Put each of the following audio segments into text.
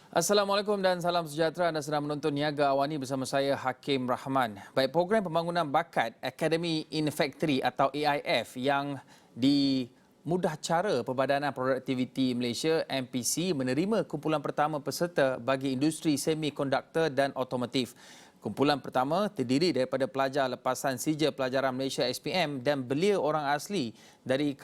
Assalamualaikum dan salam sejahtera. Anda sedang menonton Niaga Awani bersama saya Hakim Rahman. Baik, program pembangunan bakat Academy in Factory atau AIF yang dimudah cara Perbadanan Produktiviti Malaysia MPC menerima kumpulan pertama peserta bagi industri semikonduktor dan otomotif. Kumpulan pertama terdiri daripada pelajar lepasan Sijil Pelajaran Malaysia SPM dan belia orang asli dari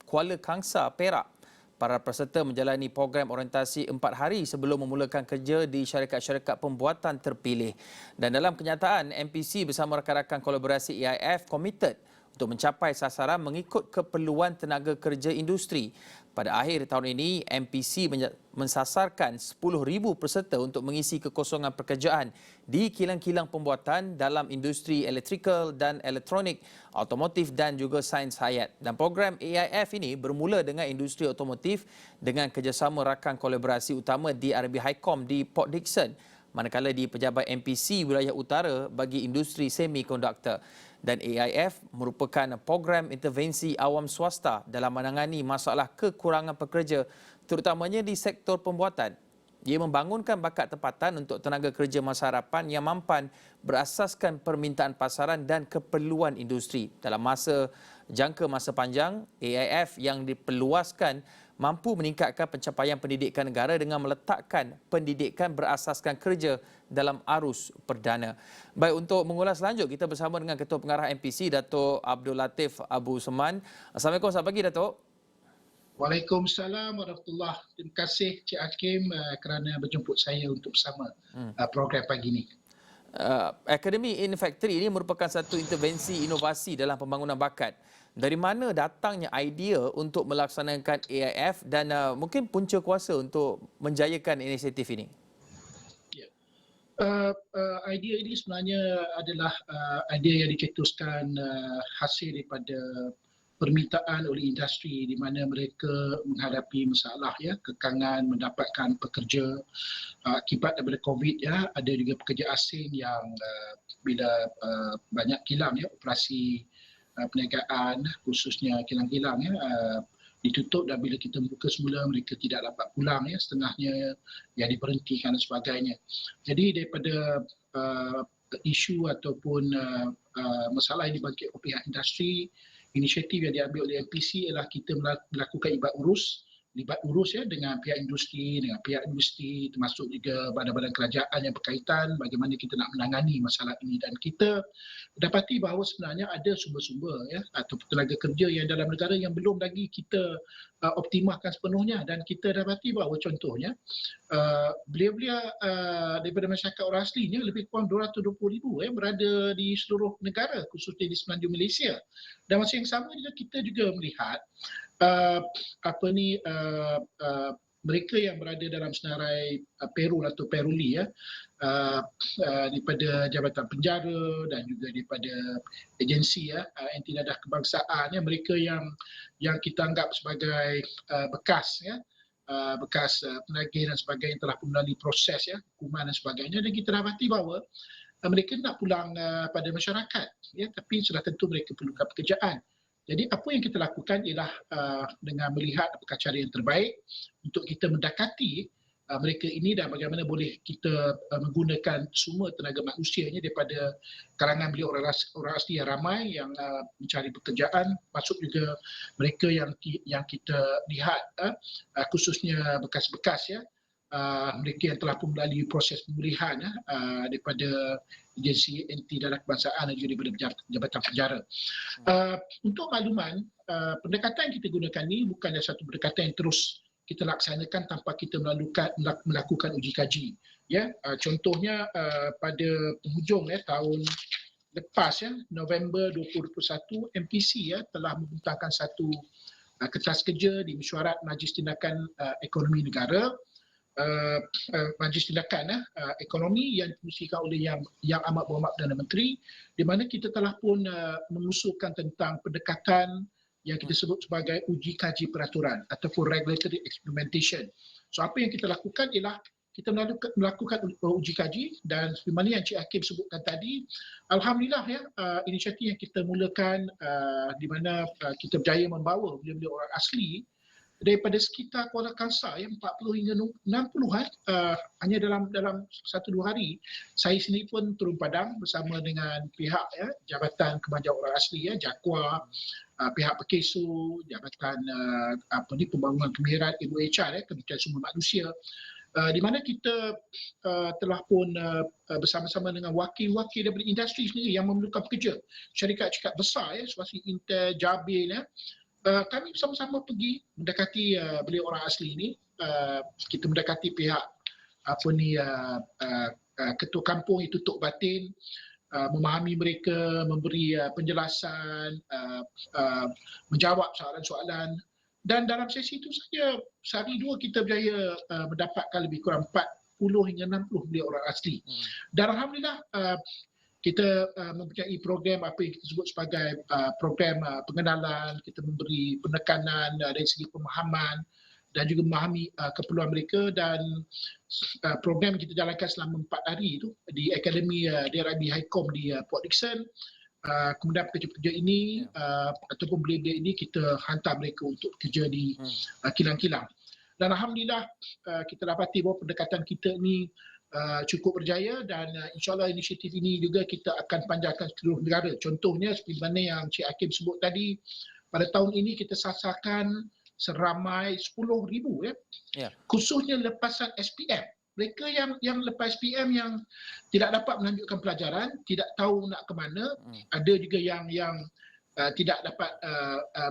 Kuala Kangsar, Perak. Para peserta menjalani program orientasi 4 hari sebelum memulakan kerja di syarikat-syarikat pembuatan terpilih. Dan dalam kenyataan, MPC bersama rakan-rakan kolaborasi AIF komited untuk mencapai sasaran mengikut keperluan tenaga kerja industri. Pada akhir tahun ini, MPC mensasarkan 10,000 peserta untuk mengisi kekosongan pekerjaan di kilang-kilang pembuatan dalam industri elektrikal dan elektronik, otomotif dan juga sains hayat. Dan program AIF ini bermula dengan industri otomotif dengan kerjasama rakan kolaborasi utama di DRB Highcom di Port Dickson, manakala di Pejabat MPC Wilayah Utara bagi industri semikonduktor. Dan AIF merupakan program intervensi awam swasta dalam menangani masalah kekurangan pekerja terutamanya di sektor pembuatan. Ia membangunkan bakat tempatan untuk tenaga kerja masa harapan yang mampan berasaskan permintaan pasaran dan keperluan industri. Dalam jangka masa panjang, AIF yang diperluaskan mampu meningkatkan pencapaian pendidikan negara dengan meletakkan pendidikan berasaskan kerja dalam arus perdana. Baik, untuk mengulas lanjut, kita bersama dengan Ketua Pengarah MPC, Datuk Abdul Latif Abu Seman. Assalamualaikum, selamat pagi, Datuk. Waalaikumsalam warahmatullahi. Terima kasih Cik Hakim kerana berjemput saya untuk bersama program pagi ini. Academy in Factory ini merupakan satu intervensi inovasi dalam pembangunan bakat. Dari mana datangnya idea untuk melaksanakan AIF dan mungkin punca kuasa untuk menjayakan inisiatif ini? Ya. Idea ini sebenarnya adalah idea yang dicetuskan hasil daripada permintaan oleh industri di mana mereka menghadapi masalah kekangan mendapatkan pekerja akibat daripada COVID ada juga pekerja asing yang bila banyak kilang operasi perniagaan khususnya kilang-kilang ditutup dan bila kita buka semula mereka tidak dapat pulang setengahnya yang diberhentikan dan sebagainya. Jadi daripada isu ataupun masalah yang dibangkit oleh pihak industri, inisiatif yang diambil oleh MPC ialah kita melakukan libat urus dengan pihak industri, termasuk juga badan-badan kerajaan yang berkaitan bagaimana kita nak menangani masalah ini. Dan kita dapati bahawa sebenarnya ada sumber-sumber atau tenaga kerja yang dalam negara yang belum lagi kita optimalkan sepenuhnya. Dan kita dapati bahawa contohnya belia-belia daripada masyarakat orang aslinya lebih kurang 220,000 berada di seluruh negara khususnya di semenanjung Malaysia. Dan masa yang sama juga kita juga melihat mereka yang berada dalam senarai payroll atau payrolli daripada Jabatan Penjara dan juga daripada agensi anti-dadah kebangsaan mereka yang kita anggap sebagai bekas penagih dan sebagainya telah pun melalui proses hukuman dan sebagainya, dan kita dapati bahawa mereka nak pulang pada masyarakat tapi sudah tentu mereka perlukan pekerjaan. Jadi apa yang kita lakukan ialah dengan melihat apakah cara yang terbaik untuk kita mendekati mereka ini dan bagaimana boleh kita menggunakan semua tenaga manusianya daripada kalangan beliau orang asli yang ramai yang mencari pekerjaan, masuk juga mereka yang kita lihat khususnya bekas-bekas mereka yang telah pun melalui proses pemulihan daripada agensi anti-dadah kebangsaan dan juga daripada Jabatan Penjara. Untuk makluman, pendekatan yang kita gunakan ini bukanlah satu pendekatan yang terus kita laksanakan tanpa kita melakukan uji kaji. Contohnya pada penghujung tahun lepas November 2021, MPC telah membentangkan satu kertas kerja di Mesyuarat Majlis Tindakan Ekonomi Negara, Majlis Tindakan Ekonomi yang dipengerusikan oleh Yang Amat Berhormat Perdana Menteri, di mana kita telah pun mengusulkan tentang pendekatan yang kita sebut sebagai uji kaji peraturan ataupun regulatory experimentation. So apa yang kita lakukan ialah kita melakukan uji kaji, dan seperti yang Cik Hakim sebutkan tadi, alhamdulillah inisiatif yang kita mulakan di mana kita berjaya membawa belia-belia orang asli daripada sekitar Kuala Kangsar 40 hingga 60 hanya dalam 1-2 hari saya sendiri pun turun padang bersama dengan pihak Jabatan Kemajuan Orang Asli JAKWA, pihak Pekeso, Jabatan Pembangunan Kemahiran HR Kementerian Sumber Manusia, di mana kita telah pun bersama-sama dengan wakil-wakil daripada industri sendiri yang memerlukan pekerja, syarikat-syarikat besar seperti Intel, Jabil kami bersama-sama pergi mendekati beliau orang asli ini. Kita mendekati pihak ketua kampung itu Tok Batin, memahami mereka, memberi penjelasan, menjawab soalan-soalan, dan dalam sesi itu saja sehari 2 kita berjaya mendapatkan lebih kurang 40 hingga 60 beliau orang asli. Dan alhamdulillah kita mempunyai program apa yang kita sebut sebagai program pengenalan, kita memberi penekanan dari segi pemahaman dan juga memahami keperluan mereka, dan program kita jalankan selama 4 hari itu di Akademi DRIB Highcom di Port Dickson. Kemudian pekerja-pekerja ini ataupun belia-belia ini kita hantar mereka untuk bekerja di kilang-kilang. Dan alhamdulillah kita dapati bahawa pendekatan kita ini cukup berjaya, dan insyaAllah inisiatif ini juga kita akan panjangkan ke seluruh negara. Contohnya seperti mana yang Cik Hakim sebut tadi, pada tahun ini kita sasarkan seramai 10,000 khususnya lepasan SPM. Mereka yang lepas SPM yang tidak dapat melanjutkan pelajaran, tidak tahu nak ke mana, ada juga yang tidak dapat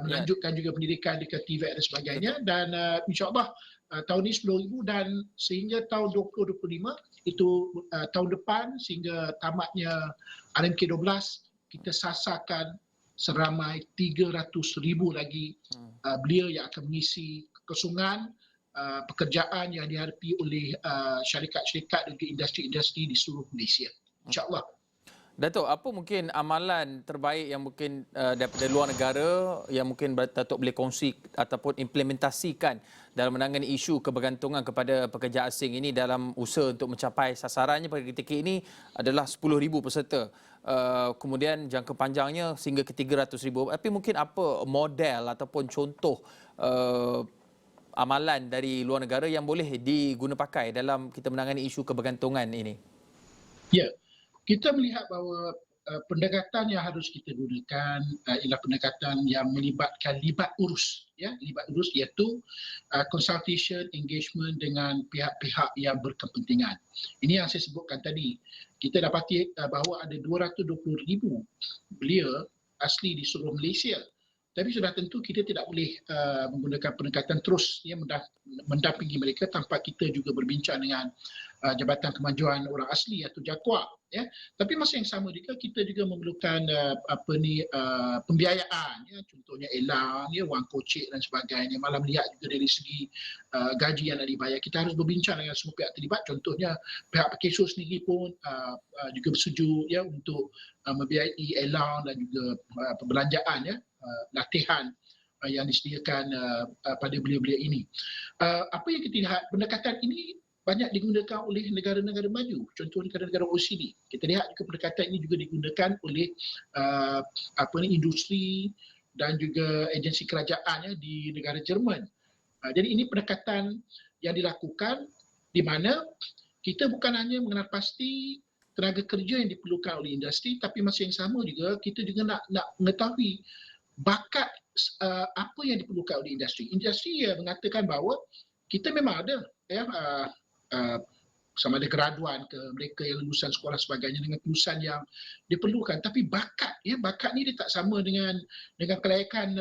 melanjutkan juga pendidikan di TVET dan sebagainya. Dan insyaAllah tahun ini 10,000, dan sehingga tahun 2025 itu tahun depan sehingga tamatnya RMK 12 kita sasarkan seramai 300,000 lagi belia yang akan mengisi kekosongan pekerjaan yang dihadapi oleh syarikat-syarikat dan industri-industri di seluruh Malaysia. InsyaAllah. Datuk, apa mungkin amalan terbaik yang mungkin daripada luar negara yang mungkin Datuk boleh kongsi ataupun implementasikan dalam menangani isu kebergantungan kepada pekerja asing ini dalam usaha untuk mencapai sasarannya pada ketika ini adalah 10,000 peserta. Kemudian jangka panjangnya sehingga ke 300,000. Tapi mungkin apa model ataupun contoh amalan dari luar negara yang boleh diguna pakai dalam kita menangani isu kebergantungan ini? Ya. Kita melihat bahawa pendekatan yang harus kita gunakan ialah pendekatan yang melibatkan libat urus iaitu consultation engagement dengan pihak-pihak yang berkepentingan. Ini yang saya sebutkan tadi. Kita dapati bahawa ada 220,000 belia asli di seluruh Malaysia. Tapi sudah tentu kita tidak boleh menggunakan pendekatan terus mendampingi mereka tanpa kita juga berbincang dengan Jabatan Kemajuan Orang Asli atau JAKWA. Tapi masa yang sama juga kita juga memerlukan pembiayaan, contohnya elang, wang kocek dan sebagainya. Malah melihat juga dari segi gaji yang nak dibayar. Kita harus berbincang dengan semua pihak terlibat. Contohnya pihak Pekeso sendiri pun juga bersetuju untuk membiayai elang dan juga perbelanjaan latihan yang disediakan pada belia-belia ini. Apa yang kita lihat, pendekatan ini banyak digunakan oleh negara-negara maju, contoh negara-negara OECD. Kita lihat juga pendekatan ini juga digunakan oleh industri dan juga agensi kerajaan di negara Jerman. Jadi ini pendekatan yang dilakukan di mana kita bukan hanya mengenal pasti tenaga kerja yang diperlukan oleh industri, tapi masa yang sama juga kita juga nak mengetahui bakat apa yang diperlukan oleh industri. Industri mengatakan bahawa kita memang ada sama ada graduan ke mereka yang lulusan sekolah sebagainya dengan kelulusan yang diperlukan, tapi bakat ni dia tak sama dengan kelayakan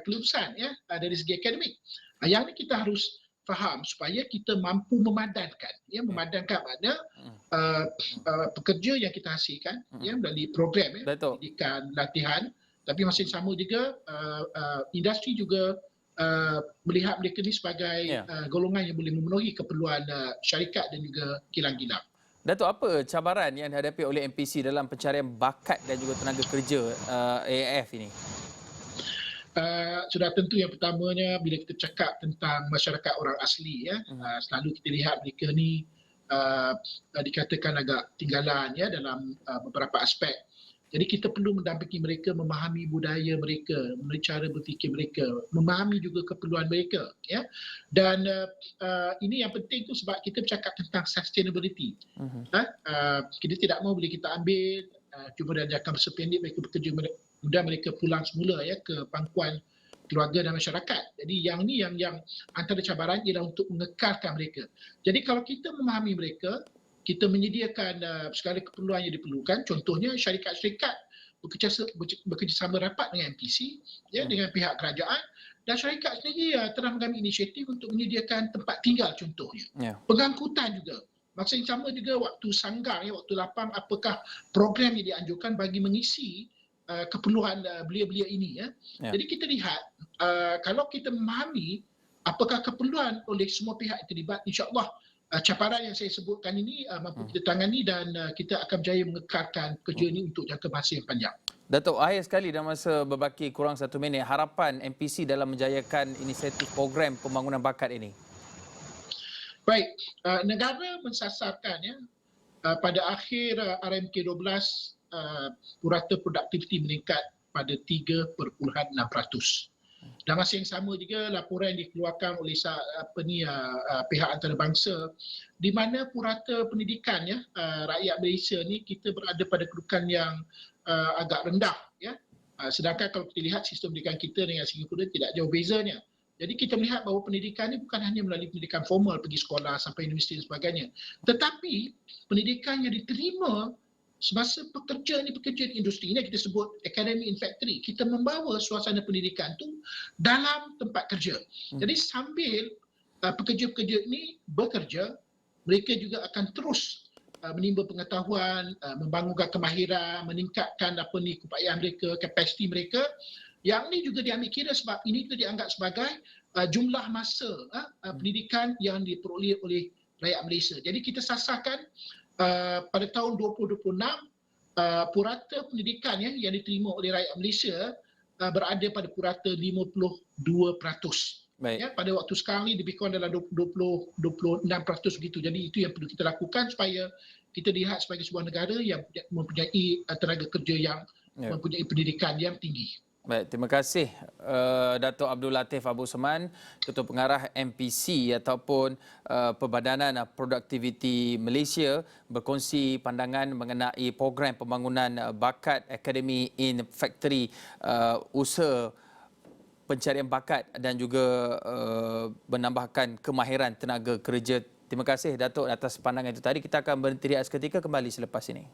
kelulusan dari segi akademik. Yang ni kita harus faham supaya kita mampu memadankan mana pekerja yang kita hasilkan melalui program pendidikan, latihan. Tapi masih sama juga industri juga melihat mereka ini sebagai golongan yang boleh memenuhi keperluan syarikat dan juga kilang-kilang. Datuk, apa cabaran yang dihadapi oleh MPC dalam pencarian bakat dan juga tenaga kerja AAF ini? Sudah tentu yang pertamanya bila kita cakap tentang masyarakat orang asli, selalu kita lihat mereka ni dikatakan agak tinggalan dalam beberapa aspek. Jadi kita perlu mendampingi mereka, memahami budaya mereka, cara berfikir mereka, memahami juga keperluan mereka, ya. Dan ini yang penting tu sebab kita bercakap tentang sustainability. Kita tidak mahu bila kita ambil cuma dalam jangka masa pendek mereka bekerja mudah mereka pulang semula ya ke pangkuan keluarga dan masyarakat. Jadi yang ni yang antara cabaran ialah untuk mengekalkan mereka. Jadi kalau kita memahami mereka, kita menyediakan segala keperluan yang diperlukan. Contohnya syarikat-syarikat bekerjasama rapat dengan MPC, ya, dengan pihak kerajaan, dan syarikat sendiri telah mengambil inisiatif untuk menyediakan tempat tinggal contohnya. Yeah. Pengangkutan juga. Masa yang sama juga waktu sanggar, ya, waktu lapang, apakah program yang dianjurkan bagi mengisi keperluan belia-belia ini. Ya. Yeah. Jadi kita lihat, kalau kita memahami apakah keperluan oleh semua pihak yang terlibat, insyaAllah cabaran yang saya sebutkan ini mampu kita tangani dan kita akan berjaya mengekalkan kerja ini untuk jangka masa yang panjang. Datuk, akhir sekali dalam masa berbaki kurang 1 minit, harapan MPC dalam menjayakan inisiatif program pembangunan bakat ini? Baik, negara mensasarkan ya pada akhir RMK 12 purata produktiviti meningkat pada 3.6%. Dan masa yang sama juga laporan yang dikeluarkan oleh pihak antarabangsa di mana purata pendidikan ya rakyat Malaysia ni kita berada pada kedudukan yang agak rendah ya. Sedangkan kalau kita lihat sistem pendidikan kita dengan Singapura tidak jauh bezanya. Jadi kita melihat bahawa pendidikan ni bukan hanya melalui pendidikan formal pergi sekolah sampai universiti dan sebagainya, tetapi pendidikan yang diterima semasa pekerja di industri ini kita sebut academy in factory, kita membawa suasana pendidikan tu dalam tempat kerja. Jadi sambil pekerja-pekerja ini bekerja, mereka juga akan terus menimba pengetahuan, membangunkan kemahiran, meningkatkan keupayaan mereka, kapasiti mereka. Yang ini juga diambil kira sebab ini juga dianggap sebagai jumlah masa pendidikan yang diperoleh oleh rakyat Malaysia. Jadi kita sasarkan pada tahun 2026 purata pendidikan yang diterima oleh rakyat Malaysia berada pada purata 52%. Baik. Ya, pada waktu sekarang ni lebih kurang dalam 26% begitu. Jadi itu yang perlu kita lakukan supaya kita dilihat sebagai sebuah negara yang mempunyai tenaga kerja yang mempunyai pendidikan yang tinggi. Baik, terima kasih Datuk Abdul Latif Abu Osman, Ketua Pengarah MPC ataupun Perbadanan Produktiviti Malaysia berkongsi pandangan mengenai program pembangunan bakat Academy in Factory, usaha pencarian bakat dan juga menambahkan kemahiran tenaga kerja. Terima kasih Datuk atas pandangan itu tadi. Kita akan berhenti rehat seketika, kembali selepas ini.